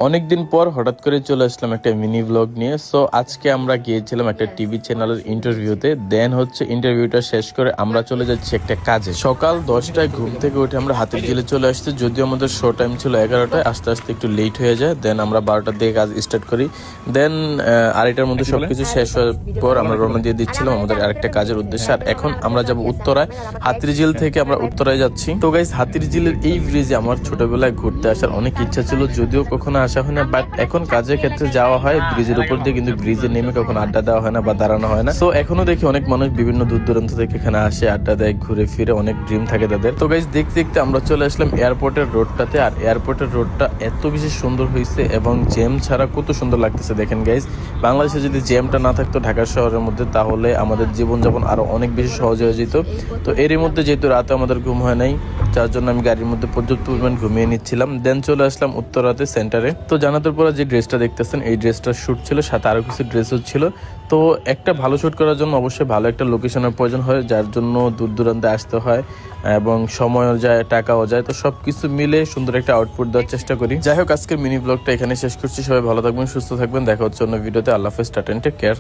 অনেকদিন পর হঠাৎ করে চলে আসলাম একটা মিনি ব্লগ নিয়ে। সো আজকে আমরা গিয়েছিলাম একটা টিভি চ্যানেলের ইন্টারভিউতে। দেন হচ্ছে ইন্টারভিউটা শেষ করে আমরা চলে যাচ্ছি একটা কাজে। সকাল 10টায় ঘুম থেকে উঠে আমরা হাতিরঝিলে চলে আসছি, যদিও আমাদের শো টাইম ছিল 11টায়, আস্তে আস্তে একটু লেট হয়ে যায়। দেন আমরা 12টার দিকে কাজ স্টার্ট করি। দেন আড়াইটার মধ্যে সবকিছু শেষ হওয়ার পর আমরা রওনা দিয়ে দিচ্ছিলাম আমাদের আরেকটা কাজের উদ্দেশ্যে। আর এখন আমরা যাব উত্তরায়। হাতিরঝিল থেকে আমরা উত্তরায় যাচ্ছি। তো গাইস, হাতিরঝিলের এই ব্রিজে আমার ছোটবেলায় ঘুরতে আসার অনেক ইচ্ছা ছিল, যদিও কখনো আসা হয় না, বাট এখন কাজের ক্ষেত্রে যাওয়া হয় ব্রিজের উপর দিয়ে, কিন্তু ব্রিজে নেমে কখনো আড্ডা দেওয়া হয় না বা দাঁড়ানো হয় না। তো এখনো দেখি অনেক মানুষ বিভিন্ন দূর দূরান্ত থেকে এখানে আসে, আড্ডা দেয়, ঘুরে ফিরে, অনেক ড্রিম থাকে তাদের। তো গাইস, দেখতে দেখতে আমরা চলে আসলাম এয়ারপোর্টের রোডটাতে। আর এয়ারপোর্টের রোডটা এত বেশি সুন্দর হয়েছে এবং জ্যাম ছাড়া কত সুন্দর লাগতেছে দেখেন গাইস। বাংলাদেশে যদি জ্যামটা না থাকতো ঢাকা শহরের মধ্যে, তাহলে আমাদের জীবনযাপন আরো অনেক বেশি সহজ হয়ে যেত। তো এরই মধ্যে যেহেতু রাতে আমাদের ঘুম হয় নাই, যার জন্য আমি গাড়ির মধ্যে পর্যাপ্ত পরিমাণ ঘুমিয়ে নিচ্ছিলাম। দেন চলে আসলাম উত্তরাতে সেন্টারে। তো জানাতের পরে যে ড্রেসটা দেখতেছেন, এই ড্রেসটার শ্যুট ছিল, সাথে আরও কিছু ড্রেসও ছিল। তো একটা ভালো শ্যুট করার জন্য অবশ্যই ভালো একটা লোকেশনের প্রয়োজন হয়, যার জন্য দূর দূরান্তে আসতে হয় এবং সময়ও যায়, টাকাও যায়। তো সব কিছু মিলে সুন্দর একটা আউটপুট দেওয়ার চেষ্টা করি। যাই হোক, আজকের মিনি ব্লগটা এখানে শেষ করছি। সবাই ভালো থাকবেন, সুস্থ থাকবেন, দেখা হচ্ছে অন্য ভিডিওতে। আল্লাহ হাফেজ, টাটা, টেক কেয়ার।